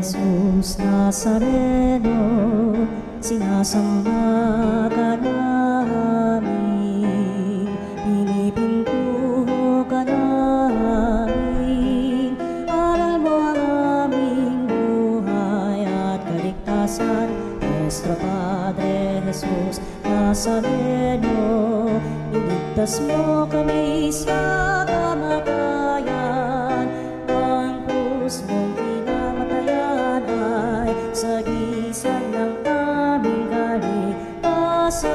Jesus Nazareno, sinasamba ka namin, pinipintuho ka namin, aral mo ang aming buhay at kaligtasan. Nuestro Padre Jesus Nazareno, iligtas mo kami sa kamatayan, ang krus mong pinamatayan ay sagisag ng aming kaligtasan.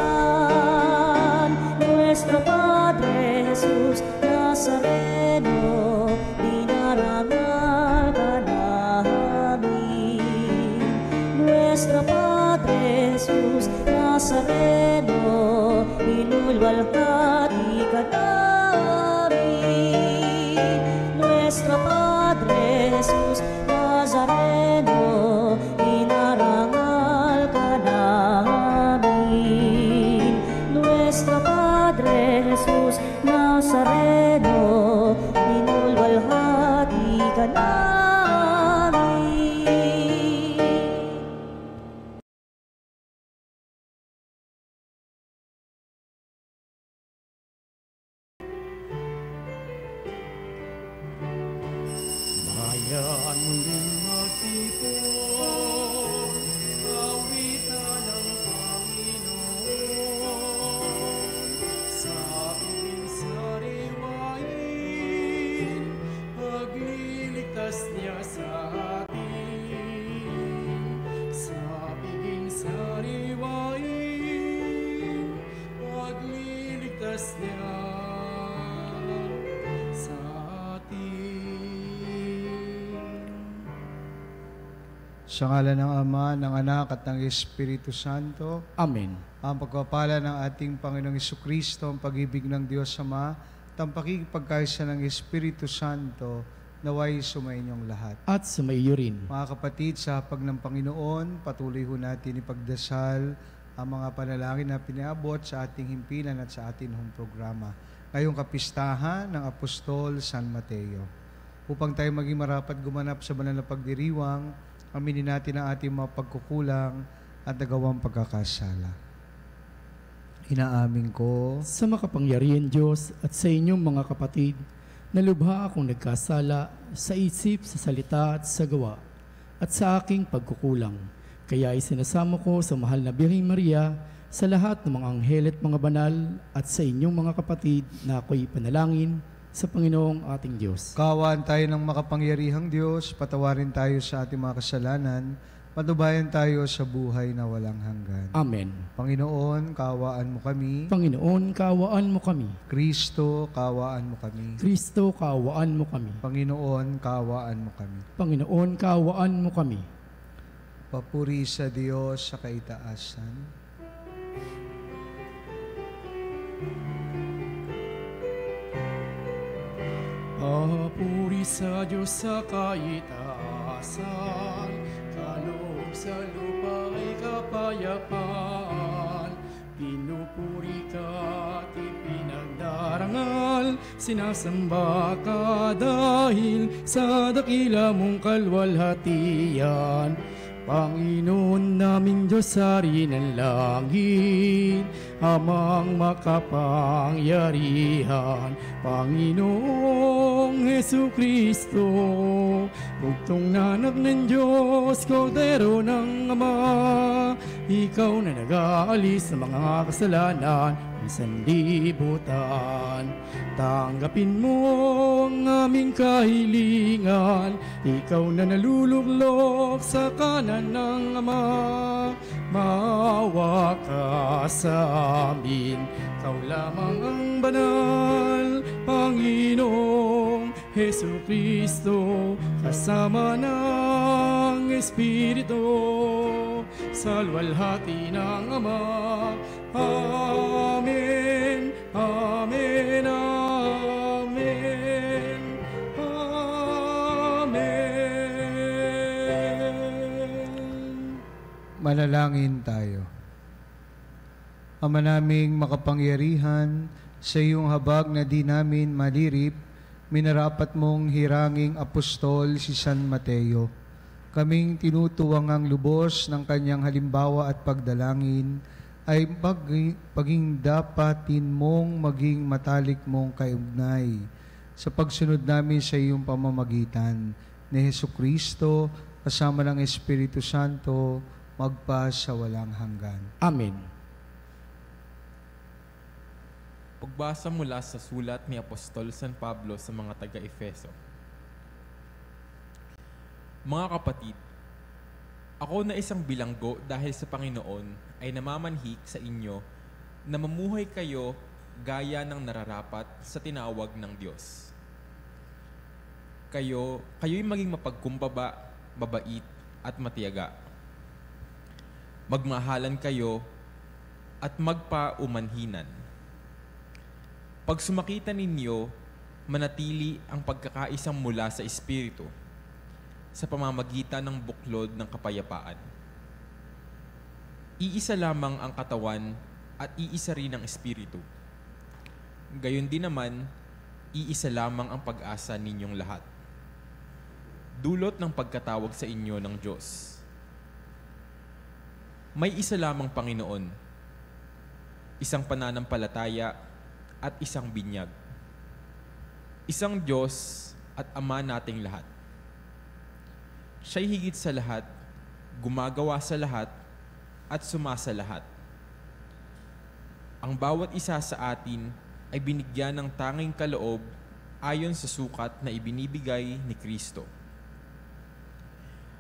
Nuestro Padre Jesus Nazareno, dinarangal ka namin. Nuestro Padre Jesus Nazareno, inulwalhati ka namin. Nuestro Padre Jesus Nazareno, inarangal ka namin. Nuestro Padre Jesus Nazareno, inulwalhati ka namin. Bayan muling magtipon, kawitan ng Panginoon. Sa ibig sariwain, pagliligtas niya sa atin. Sa ibig sariwain, pagliligtas niya sa atin. Sa ngalan ng Ama, ng Anak, at ng Espiritu Santo. Amen. Ang pagpapala ng ating Panginoong Jesucristo, ang pag-ibig ng Diyos Ama, at ang pakikipagkaisa ng Espiritu Santo, naway sumainyong lahat. At sumaiyo rin. Mga kapatid, sa hapag ng Panginoon, patuloy ho natin ipagdasal ang mga panalangin na pinaabot sa ating himpilan at sa ating hong programa. Ngayong kapistahan ng Apostol San Mateo. Upang tayo maging marapat gumanap sa banal na pagdiriwang, aminin natin ang ating mga pagkukulang at nagawang pagkakasala. Inaamin ko Sa makapangyarihan Diyos at sa inyong mga kapatid, na lubha akong nagkasala sa isip, sa salita at sa gawa, at sa aking pagkukulang. Kaya isinasamo ko sa mahal na Birheng Maria, sa lahat ng mga anghel at mga banal, at sa inyong mga kapatid na ako'y panalangin sa Panginoong ating Diyos. Kaawaan tayo ng makapangyarihang Diyos, patawarin tayo sa ating mga kasalanan, matubayan tayo sa buhay na walang hanggan. Amen. Panginoon, kaawaan mo kami. Panginoon, kaawaan mo kami. Kristo, kaawaan mo kami. Kristo, kaawaan mo kami. Panginoon, kaawaan mo kami. Panginoon, kaawaan mo kami. Papuri sa Diyos sa kaitaasan. Papuri sa Diyos sa kaitaasan, kaloob sa lupa ay kapayapaan. Pinupuri ka at ipinagdarangal, sinasamba ka dahil sa dakila mong kalwalhatian. Panginoon naming Diyos, Hari ng langit, Amang makapangyarihan, Panginoong Jesucristo, bugtong na anak ng Diyos, Kordero ng Ama, ikaw na nag-aalis sa mga kasalanan ng sanlibutan. Tanggapin mo ang aming kahilingan, ikaw na naluluklok sa kanan ng Ama. Maawa ka sa amin, ikaw lamang ang banal, Panginoong Jesucristo, kasama ng Espiritu, sa luwalhati ng Ama. Amen, amen, amen, amen. Manalangin tayo. Ama naming makapangyarihan, sa iyong habag na di namin malirip, minarapat mong hiranging apostol si San Mateo. kaming tinutuwangang lubos ng kanyang halimbawa at pagdalangin, ay paging dapatin mong maging matalik mong kaugnay sa pagsunod namin sa iyong pamamagitan ni Hesukristo kasama ng Espiritu Santo magpa sa walang hanggan. Amen. Pagbasa mula sa sulat ni Apostol San Pablo sa mga taga-Efeso. Mga kapatid, ako na isang bilanggo dahil sa Panginoon ay namamanhik sa inyo na mamuhay kayo gaya ng nararapat sa tinawag ng Diyos. Kayo'y maging mapagkumbaba, mabait at matiyaga. Magmahalan kayo at magpaumanhinan. Pag sumakita ninyo, manatili ang pagkakaisang mula sa Espiritu sa pamamagitan ng buklod ng kapayapaan. Iisa lamang ang katawan at iisa rin ang Espiritu. Gayon din naman, iisa lamang ang pag-asa ninyong lahat. Dulot ng pagkatawag sa inyo ng Diyos. May isa lamang Panginoon, isang pananampalataya at isang binyag. Isang Diyos at Ama nating lahat. Siya'y higit sa lahat, gumagawa sa lahat, at sumasa lahat. Ang bawat isa sa atin ay binigyan ng tanging kaloob ayon sa sukat na ibinibigay ni Kristo.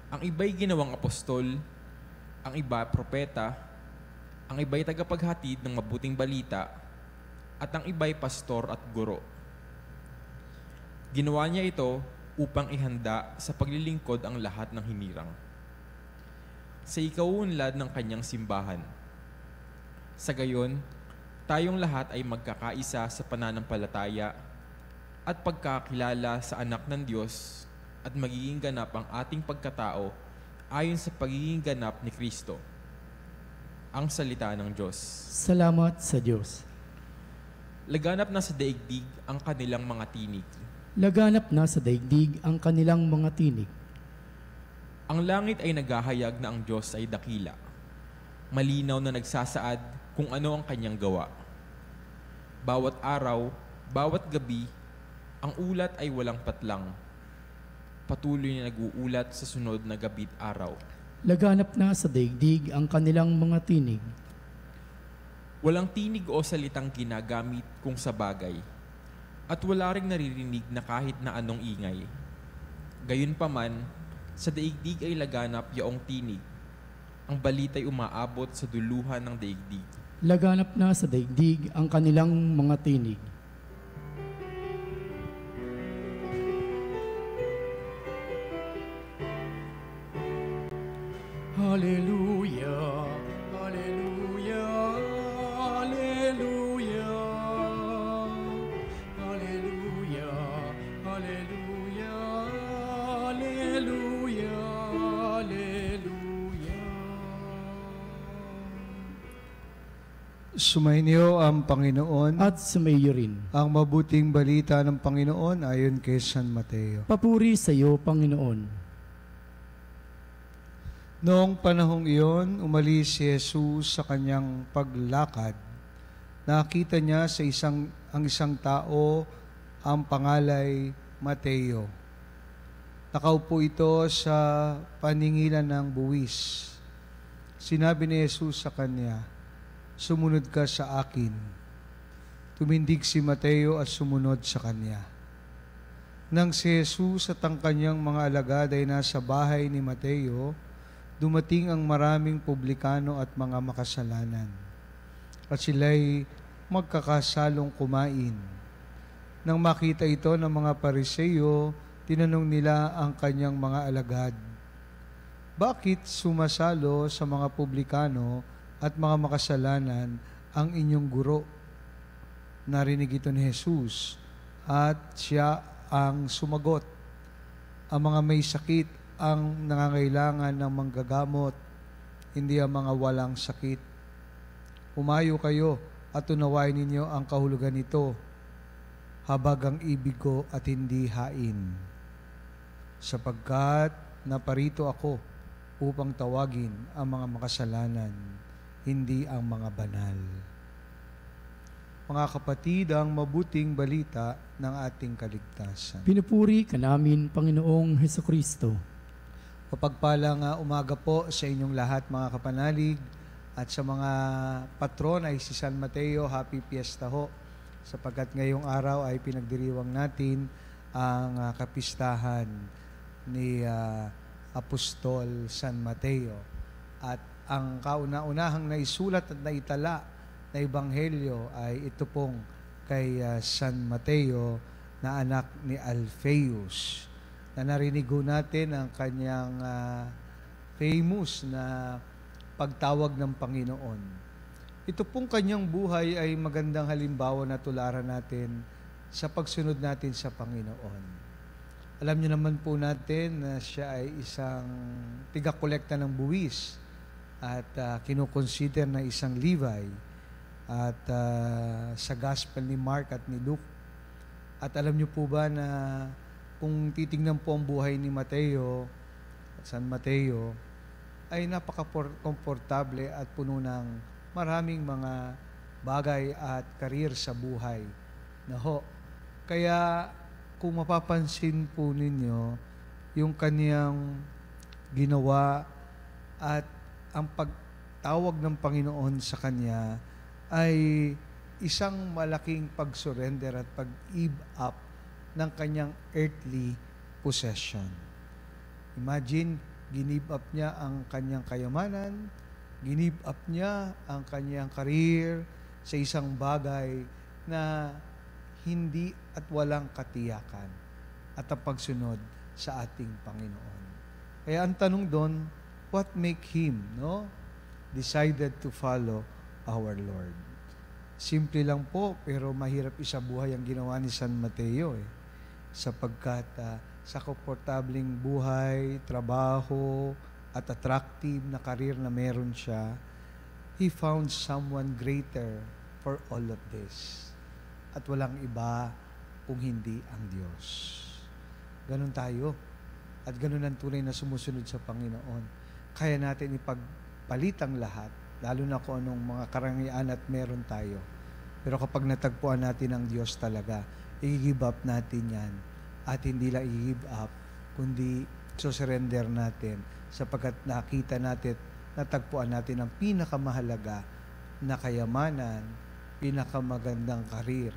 Ang iba'y ginawang apostol, ang iba propeta, ang iba'y tagapaghatid ng mabuting balita, at ang iba'y pastor at guro. Ginawa niya ito upang ihanda sa paglilingkod ang lahat ng hinirang, sa ikauunlad ng kanyang simbahan. Sa gayon, tayong lahat ay magkakaisa sa pananampalataya at pagkakilala sa anak ng Diyos at magiging ganap ang ating pagkatao ayon sa pagiging ganap ni Kristo. Ang salita ng Diyos. Salamat sa Diyos. Laganap na sa daigdig ang kanilang mga tinig. Laganap na sa daigdig ang kanilang mga tinig. Ang langit ay naghahayag na ang Diyos ay dakila. Malinaw na nagsasaad kung ano ang kanyang gawa. Bawat araw, bawat gabi, ang ulat ay walang patlang. Patuloy na nag-uulat sa sunod na gabi't araw. Laganap na sa daigdig ang kanilang mga tinig. Walang tinig o salitang ginagamit kung sa bagay, at wala ring naririnig na kahit na anong ingay. Gayunpaman, sa daigdig ay laganap yaong tinig. Ang balita'y umaabot sa duluhan ng daigdig. Laganap na sa daigdig ang kanilang mga tinig. Hallelujah, hallelujah, hallelujah, hallelujah, hallelujah, hallelujah, hallelujah. Sumainyo ang Panginoon At sumayo rin. ang mabuting balita ng Panginoon ayon kay San Mateo. Papuri sa iyo, Panginoon. Noong panahong iyon, umalis si Jesus sa kanyang paglakad. Nakita niya sa isang tao ang pangalay Mateo. Nakaupo ito sa paningilan ng buwis. Sinabi ni Jesus sa kanya, "Sumunod ka sa akin." Tumindig si Mateo at sumunod sa kanya. Nang si Jesus at ang kanyang mga alagad ay nasa bahay ni Mateo, dumating ang maraming publikano at mga makasalanan, at sila'y magkakasalong kumain. Nang makita ito ng mga Pariseo, tinanong nila ang kanyang mga alagad, "Bakit sumasalo sa mga publikano at mga makasalanan ang inyong guro?" Narinig ito ni Jesus, at siya ang sumagot, "Ang mga may sakit ang nangangailangan ng manggagamot, hindi ang mga walang sakit. Humayo kayo at unawain ninyo ang kahulugan nito, habag ang ibig ko at hindi hain. Sapagkat naparito ako upang tawagin ang mga makasalanan, hindi ang mga banal. Mga kapatid, ang mabuting balita ng ating kaligtasan. Pinupuri ka namin, Panginoong Hesukristo. Mapagpalang umaga po sa inyong lahat, mga kapanalig, at sa mga patron ay si San Mateo, Happy Fiesta ho, sapagkat ngayong araw ay pinagdiriwang natin ang kapistahan ni Apostol San Mateo. At ang kauna-unahang naisulat at naitala na ebanghelyo ay ito pong kay San Mateo na anak ni Alphaeus, na narinig natin ang kanyang famous na pagtawag ng Panginoon. Ito pong kanyang buhay ay magandang halimbawa na tularan natin sa pagsunod natin sa Panginoon. Alam niyo naman po natin na siya ay isang tiga-kolekta ng buwis at kinukonsider na isang Levi at sa Gospel ni Mark at ni Luke. At alam niyo po ba na kung titingnan po ang buhay ni Mateo at San Mateo, ay napaka-komportable at puno ng maraming mga bagay at karir sa buhay. Kaya kung mapapansin po ninyo, yung kaniyang ginawa at ang pagtawag ng Panginoon sa kanya ay isang malaking pag-surrender at pag-give up ng kanyang earthly possession. Imagine, give up niya ang kanyang kayamanan, give up niya ang kanyang career sa isang bagay na hindi at walang katiyakan at ang pagsunod sa ating Panginoon. Kaya ang tanong doon, what make him decided to follow our Lord? Simple lang po, pero mahirap isabuhay ang ginawa ni San Mateo sapagkat sa komportabling buhay, trabaho, at attractive na karir na meron siya, he found someone greater for all of this. At walang iba kung hindi ang Diyos. Ganon tayo. At ganon ang tunay na sumusunod sa Panginoon. Kaya natin ipagpalit ang lahat, lalo na kung anong mga karangyaan at meron tayo. Pero kapag natagpuan natin ang Diyos talaga, i-give up natin yan. At hindi lang i-give up, kundi surrender natin sapagkat nakita natin, natagpuan natin ang pinakamahalaga na kayamanan, pinakamagandang karir,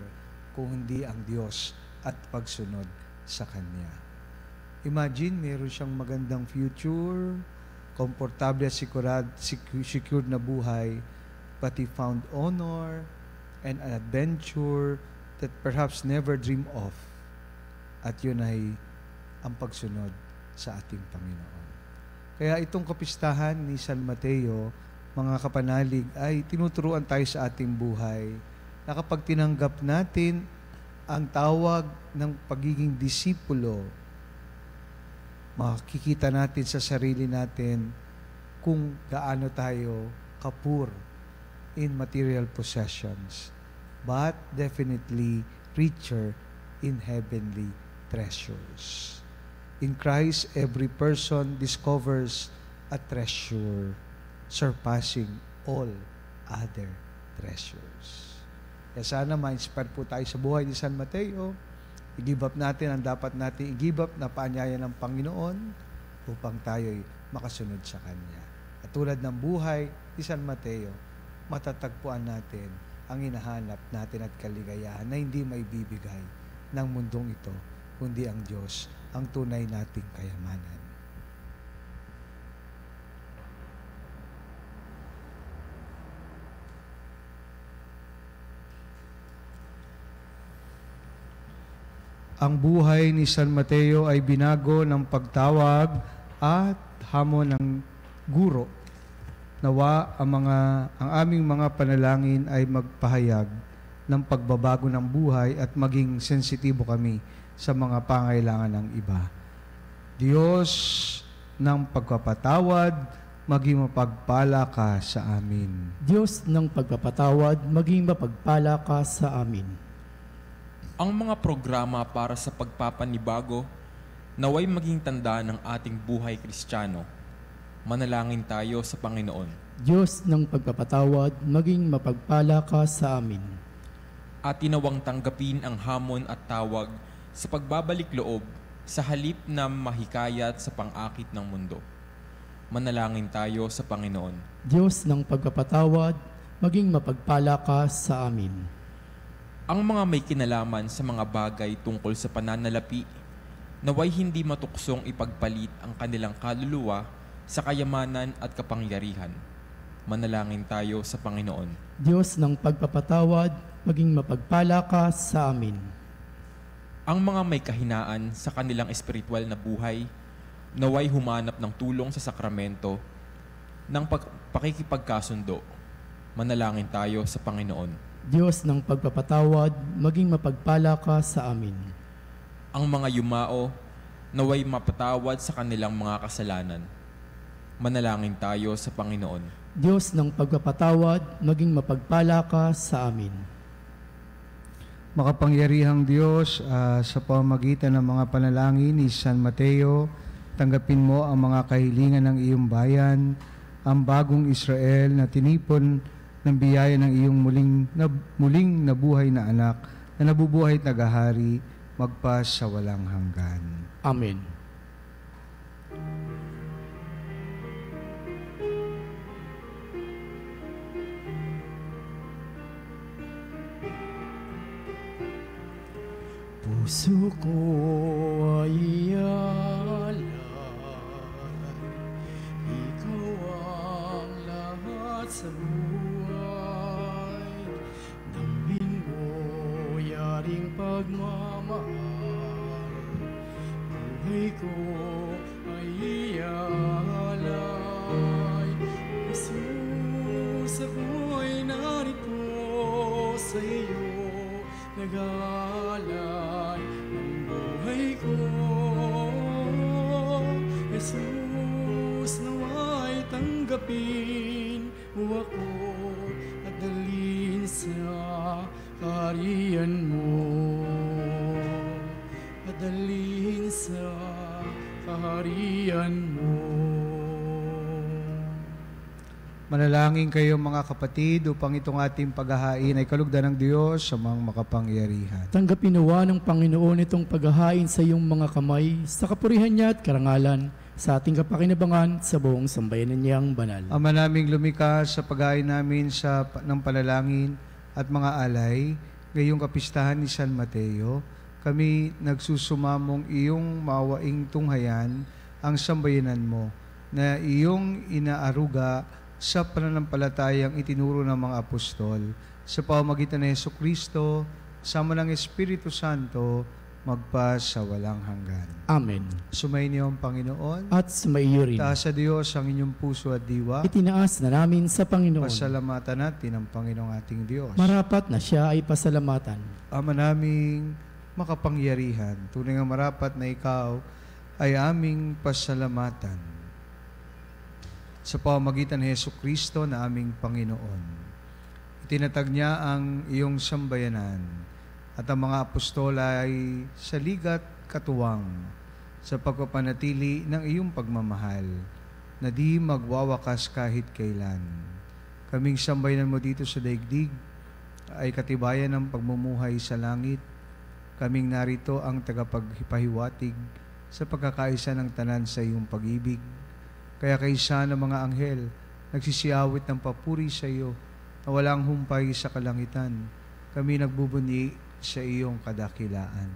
kung hindi ang Diyos at pagsunod sa Kanya. Imagine, meron siyang magandang future, komportable at secured na buhay, but he found honor and an adventure that perhaps never dreamed of. At yun ay ang pagsunod sa ating Panginoon. Kaya itong kapistahan ni San Mateo, mga kapanalig, ay tinuturuan tayo sa ating buhay na kapag tinanggap natin ang tawag ng pagiging disipulo, makikita natin sa sarili natin kung gaano tayo kapur in material possessions, but definitely richer in heavenly treasures. In Christ, every person discovers a treasure surpassing all other treasures. Kaya sana ma-inspire po tayo sa buhay ni San Mateo. I-give up natin ang dapat natin i-give up na paanyaya ng Panginoon upang tayo'y makasunod sa Kanya. At tulad ng buhay ni San Mateo, matatagpuan natin ang hinahanap natin at kaligayahan na hindi maibibigay ng mundong ito, kundi ang Diyos, ang tunay nating kayamanan. Ang buhay ni San Mateo ay binago ng pagtawag at hamon ng guro. Nawa ang aming mga panalangin ay magpahayag ng pagbabago ng buhay at maging sensitibo kami sa mga pangailangan ng iba. Diyos ng pagpapatawad, maging mapagpala ka sa amin. Diyos ng pagpapatawad, maging mapagpala ka sa amin. Ang mga programa para sa pagpapanibago naway maging tanda ng ating buhay Kristiyano. Manalangin tayo sa Panginoon. Diyos ng pagpapatawad, maging mapagpala ka sa amin. At tinawang tanggapin ang hamon at tawag sa pagbabalik loob sa halip na mahikayat sa pang-akit ng mundo. Manalangin tayo sa Panginoon. Diyos ng pagpapatawad, maging mapagpala ka sa amin. Ang mga may kinalaman sa mga bagay tungkol sa pananalapi, naway hindi matuksong ipagpalit ang kanilang kaluluwa sa kayamanan at kapangyarihan. Manalangin tayo sa Panginoon. Diyos ng pagpapatawad, maging mapagpala ka sa amin. Ang mga may kahinaan sa kanilang espiritual na buhay, naway humanap ng tulong sa sakramento ng pakikipagkasundo. Manalangin tayo sa Panginoon. Diyos ng pagpapatawad, maging mapagpala ka sa amin. Ang mga yumao, naway mapatawad sa kanilang mga kasalanan. Manalangin tayo sa Panginoon. Diyos ng pagpapatawad, maging mapagpala ka sa amin. Makapangyarihang Diyos, sa pamamagitan ng mga panalangin ni San Mateo, tanggapin mo ang mga kahilingan ng iyong bayan, ang bagong Israel na tinipon ng biyaya ng iyong muling nabuhay na anak na nabubuhay at nagahari magpas sa walang hanggan. Amen. Puso ko ay alay, ikaw ang lahat sa buhay. Daming mo yaring pagmamahal, buhay ko ay alay. Jesus, ako'y narito sa iyo, nag-aalay ng buhay ko. Jesus, naway tanggapin mo ako at dalhin sa kaharian mo. At dalhin sa kaharian mo. Manalangin kayo mga kapatid upang itong ating paghahain ay kalugdan ng Diyos sa mga makapangyarihan. Tanggapin nawa ng Panginoon itong paghahain sa iyong mga kamay, sa kapurihan niya at karangalan, sa ating kapakinabangan sa buong sambayanan niyang banal. Ama naming lumikha sa paghahain namin ng panalangin at mga alay, ngayong kapistahan ni San Mateo, kami nagsusumamong iyong maawaing tunghayan ang sambayanan mo, na iyong inaaruga sa pananampalatayang itinuro ng mga apostol, sa pamamagitan ng Jesucristo, sama ng Espiritu Santo, magpas sa walang hanggan. Amen. Sumayin niyo ang Panginoon. At sumaiyo rin. Taas sa Diyos ang inyong puso at diwa. Itinaas na namin sa Panginoon. Pasalamatan natin ang Panginoong ating Diyos. Marapat na siya ay pasalamatan. Ama naming makapangyarihan, tunay nga marapat na ikaw ay aming pasalamatan sa pamamagitan ng Jesucristo na aming Panginoon. Itinatag niya ang iyong sambayanan at ang mga apostol ay sa ligat katuwang sa pagpapanatili ng iyong pagmamahal na di magwawakas kahit kailan. Kaming sambayanan mo dito sa daigdig ay katibayan ng pagmumuhay sa langit. Kaming narito ang tagapagpahiwatig sa pagkakaisa ng tanan sa iyong pag-ibig. Kaya kaisa ng mga anghel, nagsisiyawit ng papuri sa iyo na walang humpay sa kalangitan. Kami nagbubunyi sa iyong kadakilaan.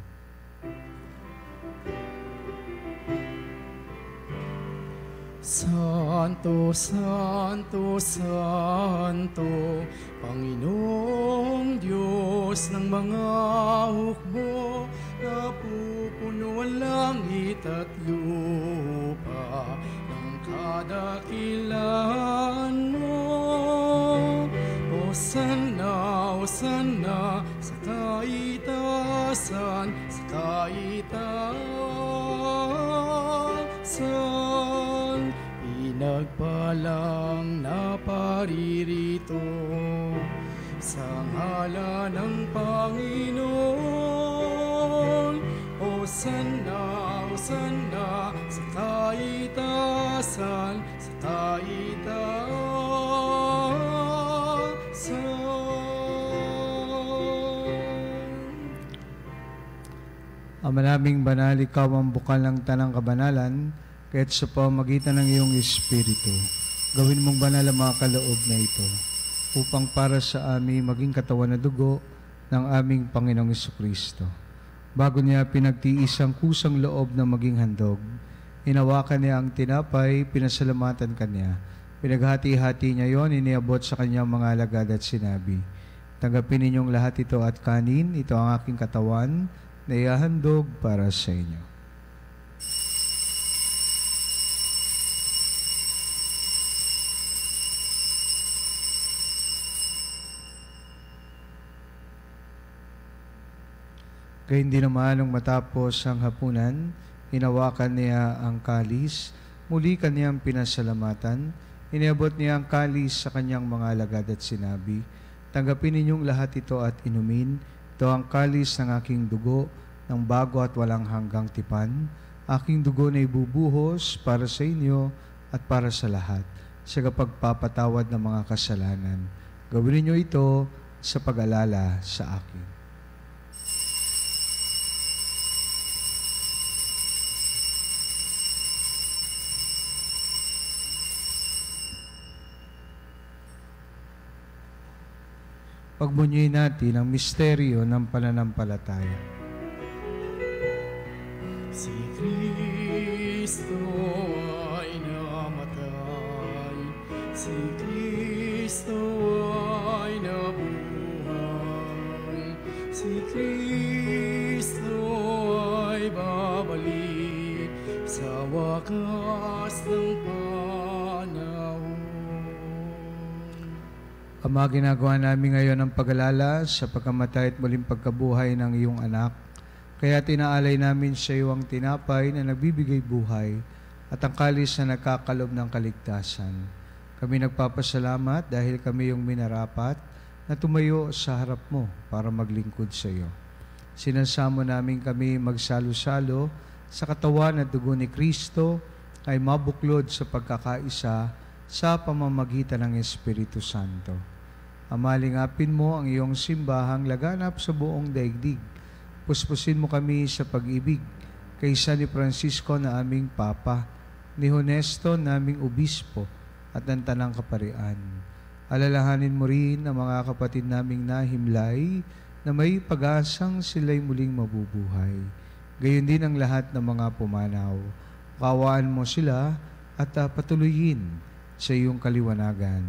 Santo, Santo, Santo, Panginoong Diyos ng mga hukbo, napupuno ang langit at lupa ng kadakilaan mo. Hosanna, Hosanna, sa kaitasan, sa kaitasan. Pinagpalang naparirito sa ngalan ng Panginoon. Hosanna, Hosanna, sa kaitasan, sa kaitasan. Ama naming banal, ikaw ang bukal ng tanang kabanalan, kaya't sa pamamagitan ng iyong Espiritu, gawin mong banal ang mga kaloob na ito, upang para sa amin maging katawan na dugo ng aming Panginoong Jesucristo. Bago niya pinagtiis ang kusang loob na maging handog, inawakan niya ang tinapay, pinasalamatan kanya. Pinaghati-hati niya yon, iniabot sa kanyang mga alagad at sinabi, "Tanggapin ninyong lahat ito at kanin, ito ang aking katawan, na ihahandog para sa inyo." Gayun din naman nung matapos ang hapunan, hinawakan niya ang kalis, muli kaniyang pinasalamatan, iniabot niya ang kalis sa kanyang mga alagad at sinabi, "Tanggapin ninyong lahat ito at inumin, ito ang kalis ng aking dugo, ng bago at walang hanggang tipan. Aking dugo na ibubuhos para sa inyo at para sa lahat, sa kapagpapatawad ng mga kasalanan. Gawin niyo ito sa pag-alala sa akin." Pagbunyiin natin ang misteryo ng pananampalataya. Si Kristo ay namatay, si Kristo ay nabuhay, si Kristo ay babalik sa wakas ng panahon. Ama, ginagawa namin ngayon ang pag-alala sa pagkamatay at muling pagkabuhay ng iyong anak. Kaya tinaalay namin sa iyo ang tinapay na nagbibigay buhay at ang kalis na nagkakalob ng kaligtasan. Kami nagpapasalamat dahil kami yung minarapat na tumayo sa harap mo para maglingkod sa iyo. Sinasamo namin kami magsalo-salo sa katawan at dugo ni Kristo ay mabuklod sa pagkakaisa sa pamamagitan ng Espiritu Santo. Amalingapin mo ang iyong simbahang laganap sa buong daigdig. Puspusin mo kami sa pag-ibig kaysa ni Francisco na aming Papa, ni Honesto naming Obispo at ng Tanang Kaparian. Alalahanin mo rin ang mga kapatid naming nahimlay na may pag-asang sila'y muling mabubuhay. Gayon din ang lahat ng mga pumanaw. Kawaan mo sila at patuloyin sa iyong kaliwanagan.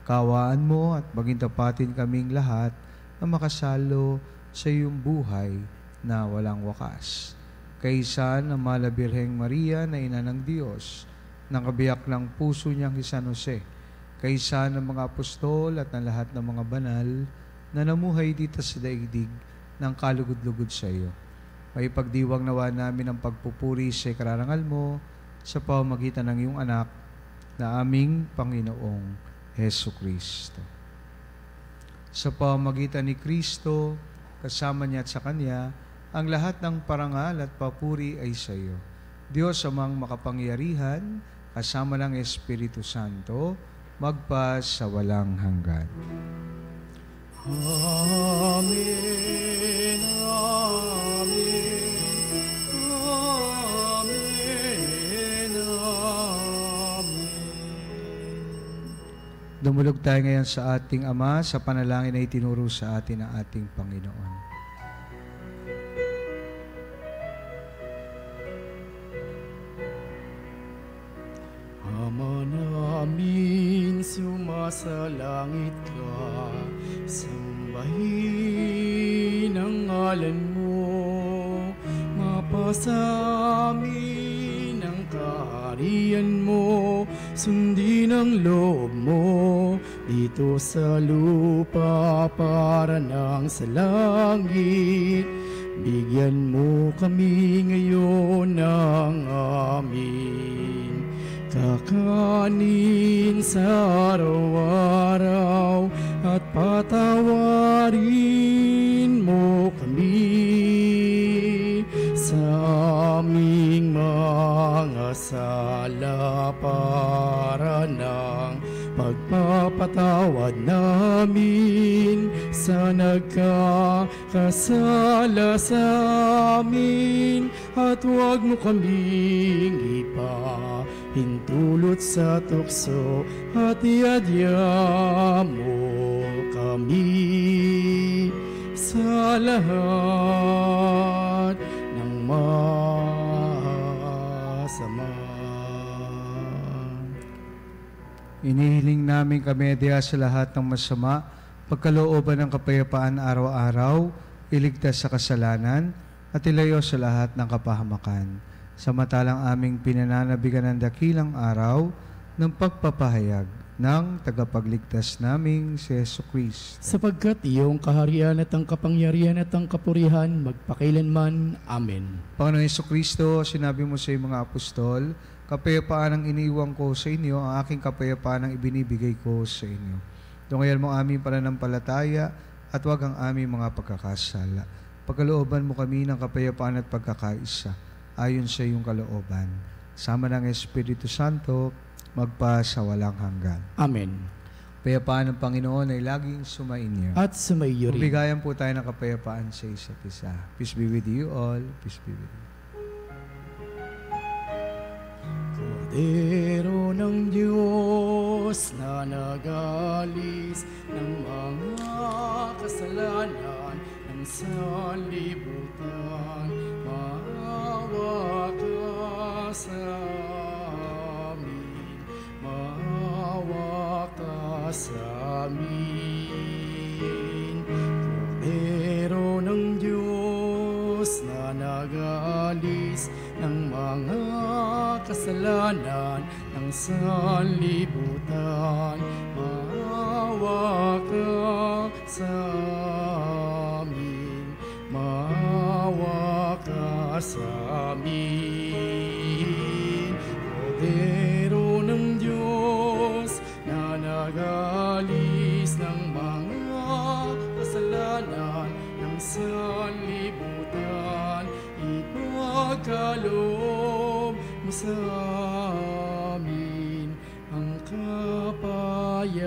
Kawaan mo at maging tapatin kaming lahat na makasalo sa iyong buhay na walang wakas. Kaysa ng Mala Birheng Maria na Ina ng Diyos, ng kabiyak ng puso niyang si San Jose, kaysa ng mga apostol at ng lahat ng mga banal na namuhay dito sa daigdig ng kalugod-lugod sa iyo. May pagdiwang nawa namin ang pagpupuri sa ikararangal mo sa pamamagitan ng iyong anak na aming Panginoong Hesu Kristo. Sa pamamagitan ni Kristo, kasama niya at sa Kanya, ang lahat ng parangal at papuri ay sa iyo. Diyos amang makapangyarihan, kasama ng Espiritu Santo, magpas sa walang hanggan. Amen, amen, amen, amen. Dumulog tayo ngayon sa ating Ama sa panalangin na itinuro sa atin ng ating Panginoon. Ama namin, sumasalangit ka, sambahin ang ngalan mo, mapasa amin ang kaharian mo, sundin ang loob mo, dito sa lupa para nang sa langit. Bigyan mo kami ngayon ng amin kakanin sa araw-araw at patawarin mo kami sa sala para ng pagpapatawad namin sa nagkakasala sa amin, at huwag mo kaming ipahintulot sa tukso, at iadya mo kami sa lahat ng masama. Inihiling namin kami diya sa lahat ng masama, pagkalooban ng kapayapaan araw-araw, iligtas sa kasalanan, at ilayo sa lahat ng kapahamakan. Samantalang aming pinananabigan ng dakilang araw ng pagpapahayag ng tagapagligtas naming si Jesucristo. Sapagkat iyong kaharian at ang kapangyarihan at ang kapurihan magpakailanman. Amen. Panginoon Jesucristo, sinabi mo sa iyong mga apostol, kapayapaan ang iniiwan ko sa inyo, ang aking kapayapaan ang ibinibigay ko sa inyo. Tungayan mo aming pananampalataya at huwag ang aming mga pagkakasala. Pagkalooban mo kami ng kapayapaan at pagkakaisa ayon sa iyong kalooban. Sama ng Espiritu Santo, magpa sa walang hanggan. Amen. Kapayapaan ng Panginoon ay laging sumainyo. At sumaiyo rin. Mabigayan po tayo ng kapayapaan sa isa't isa. Peace be with you all. Peace be with you. Kordero ng Diyos na nagalis ng mga kasalanan ng sanlibutan, maawa ka sa amin, maawa ka sa amin. Kordero ng Diyos na nagalis ng mga kasalanan ng sanlibutan, maawa ka sa amin, maawa ka sa amin. Kordero ng Diyos na nagalis ng mga kasalanan ng sanlibutan, ipagkaloob mo sa amin ang kapayapaan.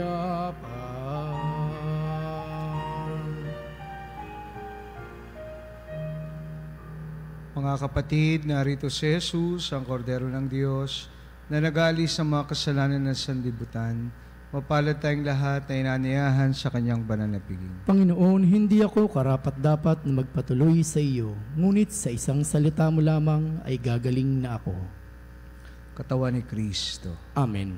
Mga kapatid, narito si Jesus, ang Kordero ng Diyos, na nagalis sa mga kasalanan ng sanlibutan. Mapalad tayong lahat na inaniyahan sa kanyang banal na piging. Panginoon, hindi ako karapat-dapat na magpatuloy sa iyo, ngunit sa isang salita mo lamang ay gagaling na ako. Katawan ni Kristo. Amen.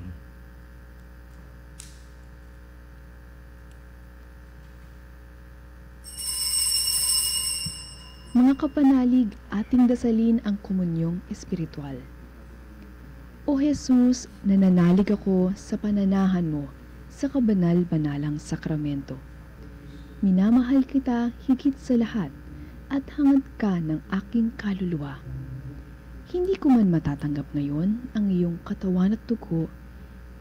Mga kapanalig, ating dasalin ang komunyong espiritual. O Jesus, nananalig ako sa pananahan mo sa kabanal-banalang sakramento. Minamahal kita higit sa lahat at hangad ka ng aking kaluluwa. Hindi ko man matatanggap ngayon ang iyong katawan at dugo,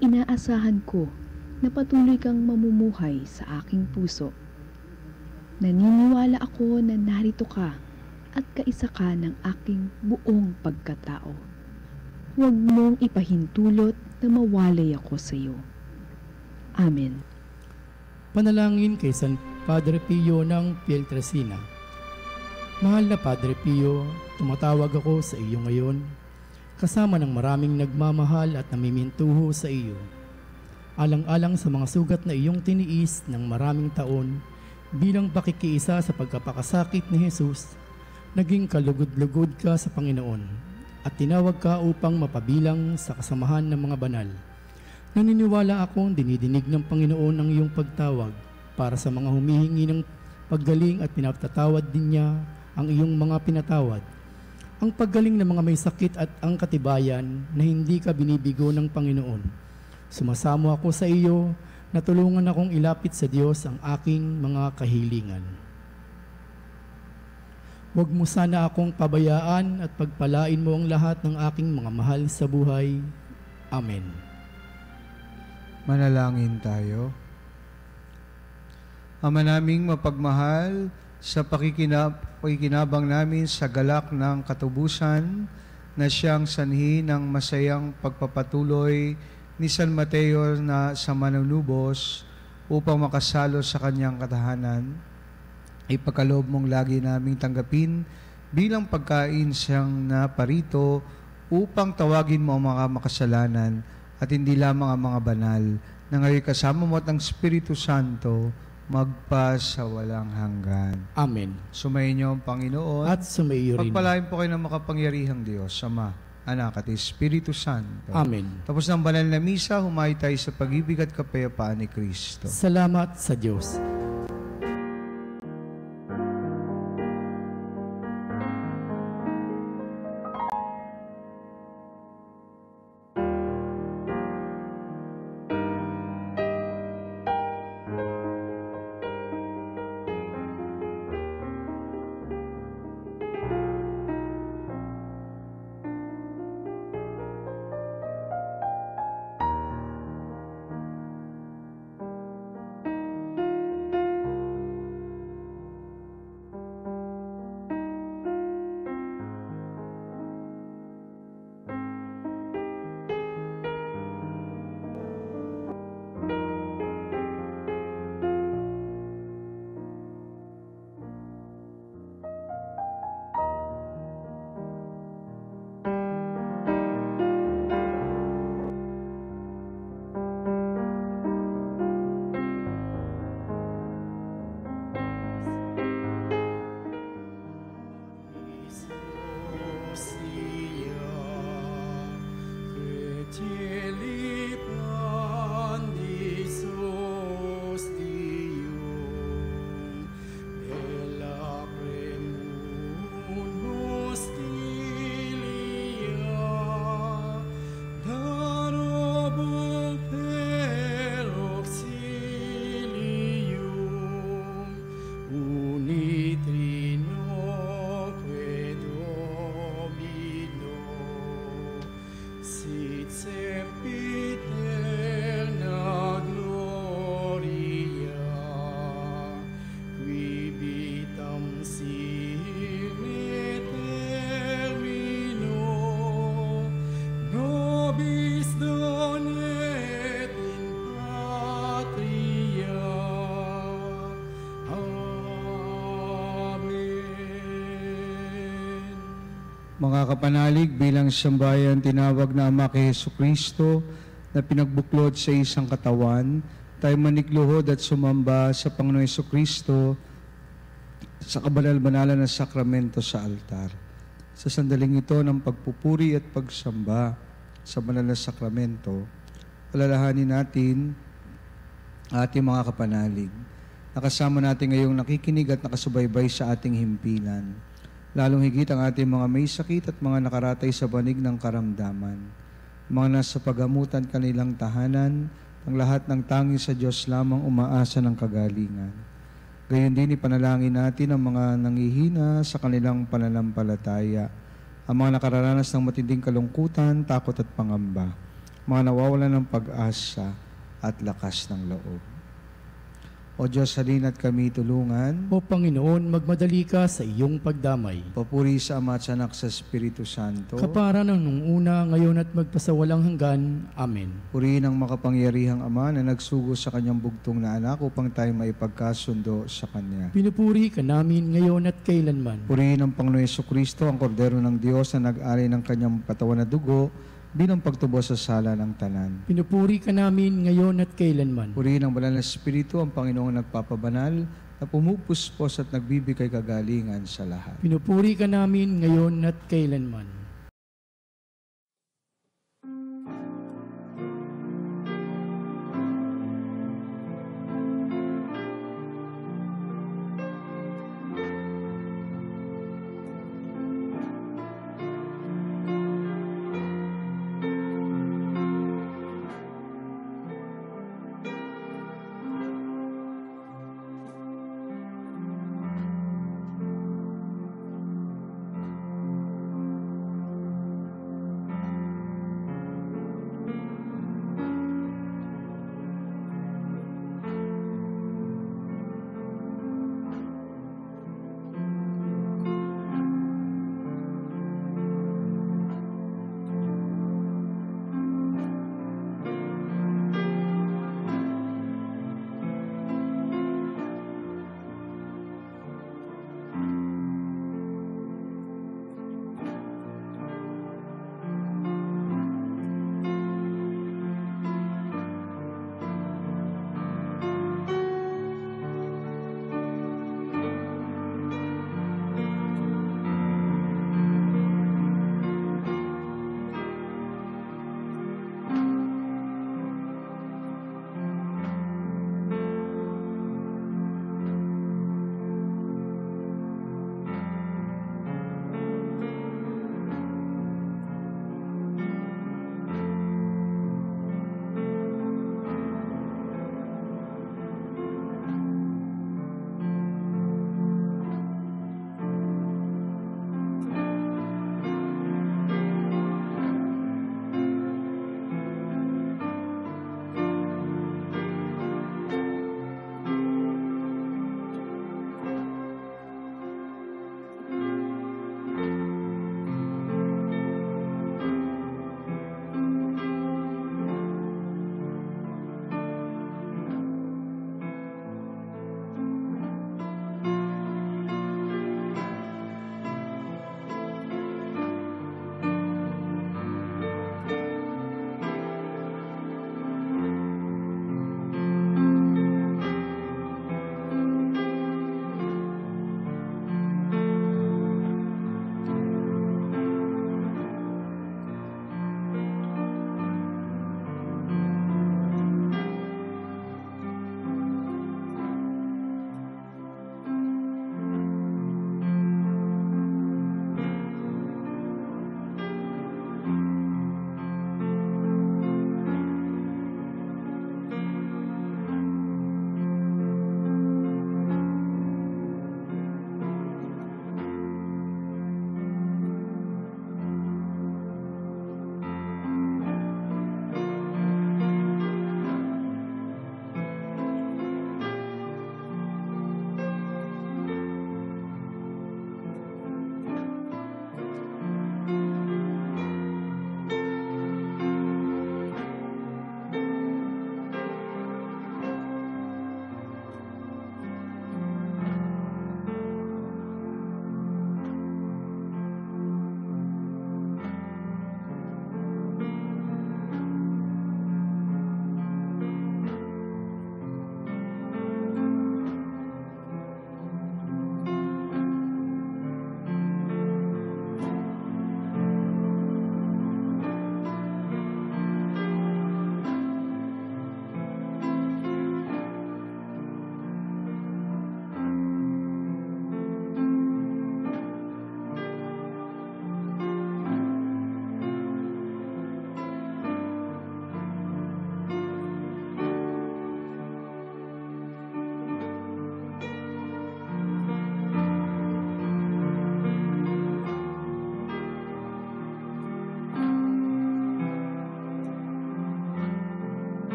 inaasahan ko na patuloy kang mamumuhay sa aking puso. Naniniwala ako na narito ka at kaisa ka ng aking buong pagkatao. Huwag mong ipahintulot na mawalay ako sa iyo. Amen. Panalangin kay San Padre Pio ng Pietrelcina. Mahal na Padre Pio, tumatawag ako sa iyo ngayon, kasama ng maraming nagmamahal at namimintuho sa iyo. Alang-alang sa mga sugat na iyong tiniis ng maraming taon, bilang pakikiisa sa pagkapakasakit ni Jesus, naging kalugod-lugod ka sa Panginoon at tinawag ka upang mapabilang sa kasamahan ng mga banal. Naniniwala akong dinidinig ng Panginoon ang iyong pagtawag para sa mga humihingi ng paggaling at pinatatawad din niya ang iyong mga pinatawad. Ang paggaling ng mga may sakit at ang katibayan na hindi ka binibigo ng Panginoon. Sumasamo ako sa iyo na tulungan akong ilapit sa Diyos ang aking mga kahilingan. Huwag mo sana akong pabayaan at pagpalain mo ang lahat ng aking mga mahal sa buhay. Amen. Manalangin tayo. Ama naming mapagmahal, sa pakikinabang namin sa galak ng katubusan, na siyang sanhi ng masayang pagpapatuloy ni San Mateo na sa manunubos upang makasalo sa kanyang katahanan, ipagkaloob mong lagi naming tanggapin bilang pagkain siyang naparito upang tawagin mo ang mga makasalanan at hindi lamang ang mga banal, na ngayon kasama mo at ang Espiritu Santo magpa sa walang hanggan. Amen. Sumayin niyo ang Panginoon. At sumaiyo rin. Pagpalain po kayo ng makapangyarihang Diyos, Ama, Anak at Espiritu Santo. Amen. Tapos ng banal na misa, humayo tayo sa pag-ibig at kapayapaan ni Kristo. Salamat sa Diyos. Mga kapanalig, bilang sambayan tinawag na Ama kay Jesucristo na pinagbuklod sa isang katawan, tayo manikluhod at sumamba sa Panginoong Jesucristo sa kabanal-banalan na sakramento sa altar. Sa sandaling ito ng pagpupuri at pagsamba sa banal na sakramento, alalahanin natin ating mga kapanalig. Nakasama natin ngayong nakikinig at nakasubaybay sa ating himpilan. Lalong higit ang ating mga may sakit at mga nakaratay sa banig ng karamdaman. Mga nasa pagamutan kanilang tahanan, ang lahat ng tanging sa Diyos lamang umaasa ng kagalingan. Gayon din ipanalangin natin ang mga nangihina sa kanilang pananampalataya, ang mga nakararanas ng matinding kalungkutan, takot at pangamba, mga nawawalan ng pag-asa at lakas ng loob. O Diyos, halina't kami tulungan. O Panginoon, magmadali ka sa iyong pagdamay. Papuri sa Ama at sa Anak sa Espiritu Santo. Kapara ng nung una, ngayon at magpasawalang hanggan. Amen. Purihin ang makapangyarihang Ama na nagsugo sa kanyang bugtong na anak upang tayo maipagkasundo sa Kanya. Pinupuri ka namin ngayon at kailanman. Purihin ang Panginoon Jesucristo, ang Kordero ng Diyos na nag-alay ng kanyang katawan na dugo bilang pagtubos sa sala ng tanan. Pinupuri ka namin ngayon at kailanman. Purihin ang Banal na Espiritu, ang Panginoong nagpapabanal, na pumupuspos at nagbibigay kagalingan sa lahat. Pinupuri ka namin ngayon at kailanman.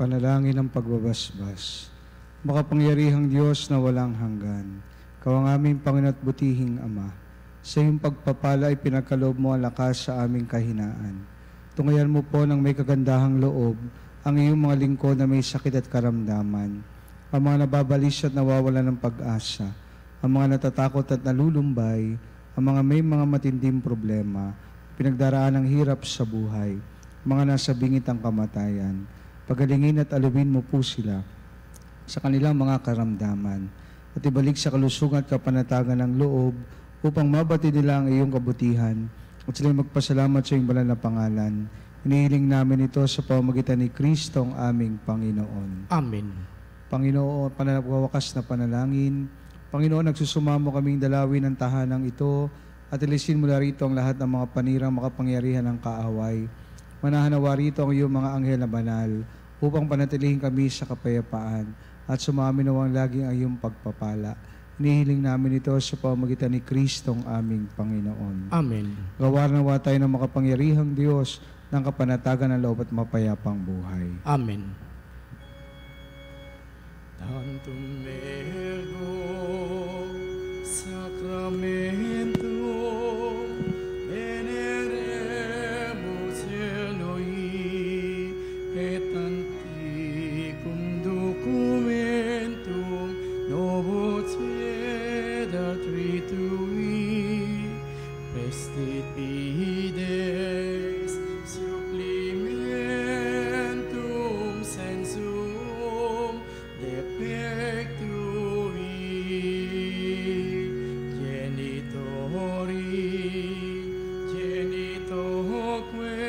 Panalangin ng pagbabasbas. Makapangyarihang Diyos na walang hanggan, Ikaw ang aming Panginoon at butihing Ama. Sa iyong pagpapala ay pinagkaloob mo ang lakas sa aming kahinaan. Tungayan mo po ng may kagandahang loob ang iyong mga lingkod na may sakit at karamdaman, ang mga nababalis at nawawalan ng pag-asa, ang mga natatakot at nalulumbay, ang mga may mga matinding problema, pinagdaraan ng hirap sa buhay, mga nasa bingit ang kamatayan. Pagalingin at alawin mo po sila sa kanilang mga karamdaman at ibalik sa kalusugan at kapanatagan ng loob upang mabati nila ang iyong kabutihan at sila'y magpasalamat sa iyong banal na pangalan. Hinihiling namin ito sa pamamagitan ni Kristo ang aming Panginoon. Amen. Panginoon, wakas na panalangin. Panginoon, nagsusumamo kaming dalawin ng tahanang ito at ilisin mula rito ang lahat ng mga panirang makapangyarihan ng kaaway. Manahanawa rito ang iyong mga anghel na banal upang panatilihin kami sa kapayapaan at sumamin nawang laging ang iyong pagpapala. Hinihiling namin ito sa pamamagitan ni Kristo ang aming Panginoon. Amen. Gawar nawa tayo ng makapangyarihang Diyos ng kapanatagan ng loob at mapayapang buhay. Amen. Tantum ergo sacramentum veneremus Eloi et antiquum documentum novoce dat ritui prestit fides supplementum sensum defectui genitoque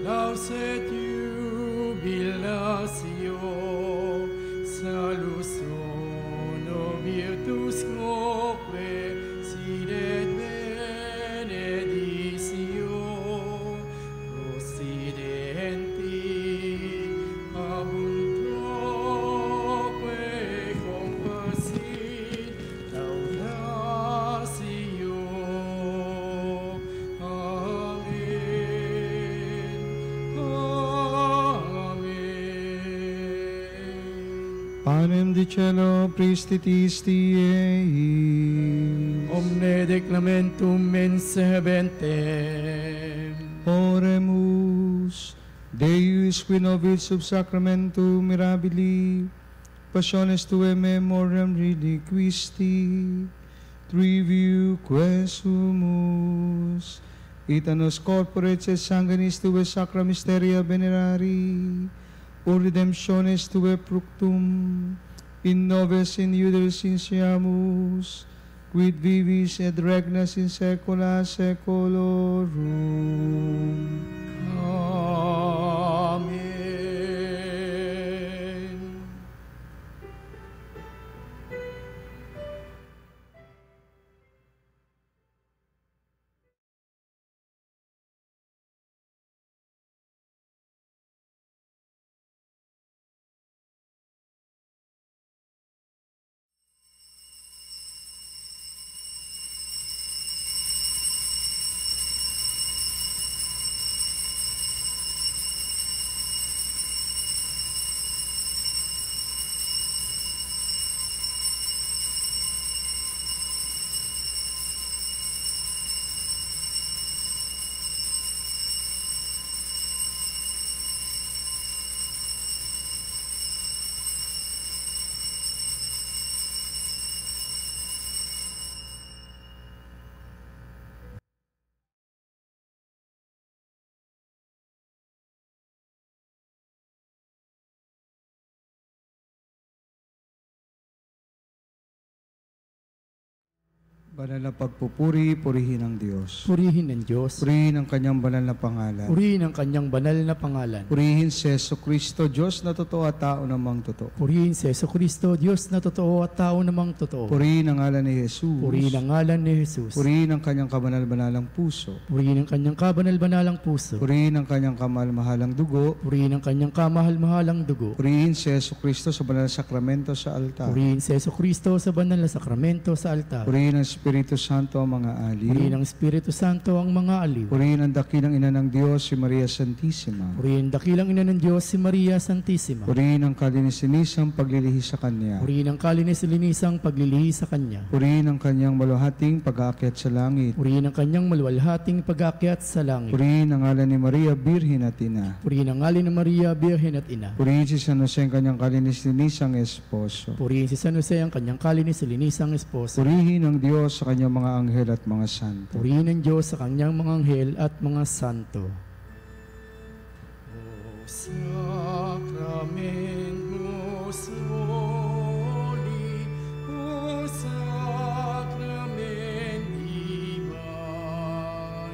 lauset jubilatio salus sono virtus quoque sidet benedictio prosidenti abundoque compassit laudatio. Panem di cielo prestitisti eis. Omne declamentum menseventem. Oremus, Deus qui nobis sub sacramentum mirabili, passiones tuae memoriam reliquisti, triviu quesumus, itanos corpore et sanguinis tuae sacra mysteria venerari, o redemptiones tuae fructum, in nobis in iuderis insiamus, quid vivis et regnas in saecula saeculorum. Amen. Banal na pagpupuri, purihin ang Diyos. Purihin ng Diyos. Purihin ang kanyang banal na pangalan. Purihin ang kanyang banal na pangalan. Purihin si Jesucristo, Diyos na totoo at tao namang totoo. Purihin si Jesucristo, Diyos na totoo at tao namang totoo. Purihin ang ngalan ni Jesus. Purihin ang ngalan ni Jesus. Purihin ang kanyang kabanal-banalang puso. Purihin ang kanyang kabanal-banalang puso. Purihin ang kanyang kamahal-mahalang dugo. Purihin ang kanyang kamahal-mahalang dugo. Purihin si Jesucristo sa banal na sakramento sa altar. Purihin si Jesucristo sa banal na sakramento sa altar. Purihin ang Espiritu Santo ang mga aliw. Purihin ng Espiritu Santo ang mga aliw. Purihin ang dakilang ina ng Diyos, si Maria Santissima. Purihin dakilang ina ng Diyos si Maria Santissima. Purihin ang kalinis-linisang paglilihi sa Kanya. Purihin ang kalinis-linisang paglilihi sa Kanya. Purihin ang Kanyang maluhating pag-aakyat sa langit. Purihin ang Kanyang maluwalhating pag-aakyat sa langit. Purihin ang ngalan ni Maria, Birhen at Ina. Purihin ang ngalan ng Maria, Birhen at Ina. Purihin si San Jose ang Kanyang kalinis-linisang esposo. Purihin si San Jose ang kanyang kalinis-linisang esposa. Purihin ang Diyos sa Kanyang mga anghel at mga santo. Purihin ang Diyos sa kanyang mga anghel at mga santo. O Sacramentus Holy, O Sacrament Divine, all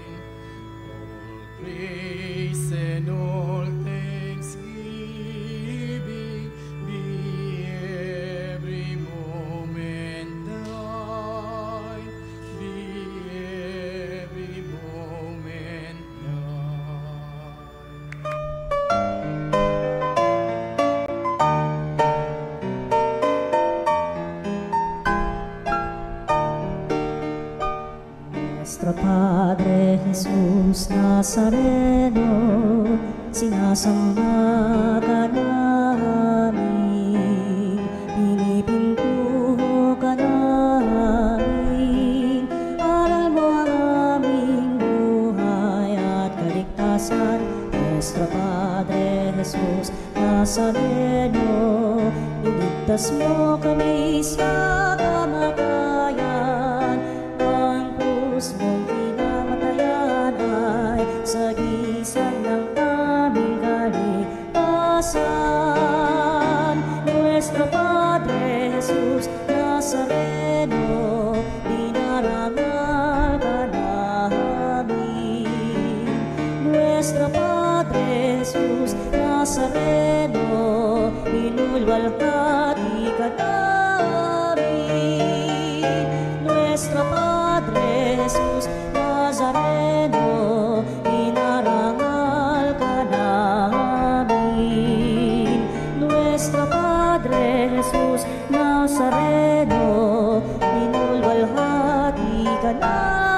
praise and all thanksgiving be every moment thine, be every moment thine. Nuestro Padre Jesus Nazareno, sinasamba ka namin, pinipintuho ka namin, aral mo ang aming buhay at kaligtasan. Nuestro Padre Jesus Nazareno, iligtas mo kami sa kamatayan, ang krus mong pinamatayan ay sagisag ng aming kaligtasan. Nuestro Padre Jesus Nazareno, dinarangal ka namin. Nuestro Padre Jesus Nazareno, inulwalhati ka namin. Nuestro Padre Jesus Nazareno, inarangal ka namin. Nuestro Padre Jesus Nazareno, inulwalhati ka namin.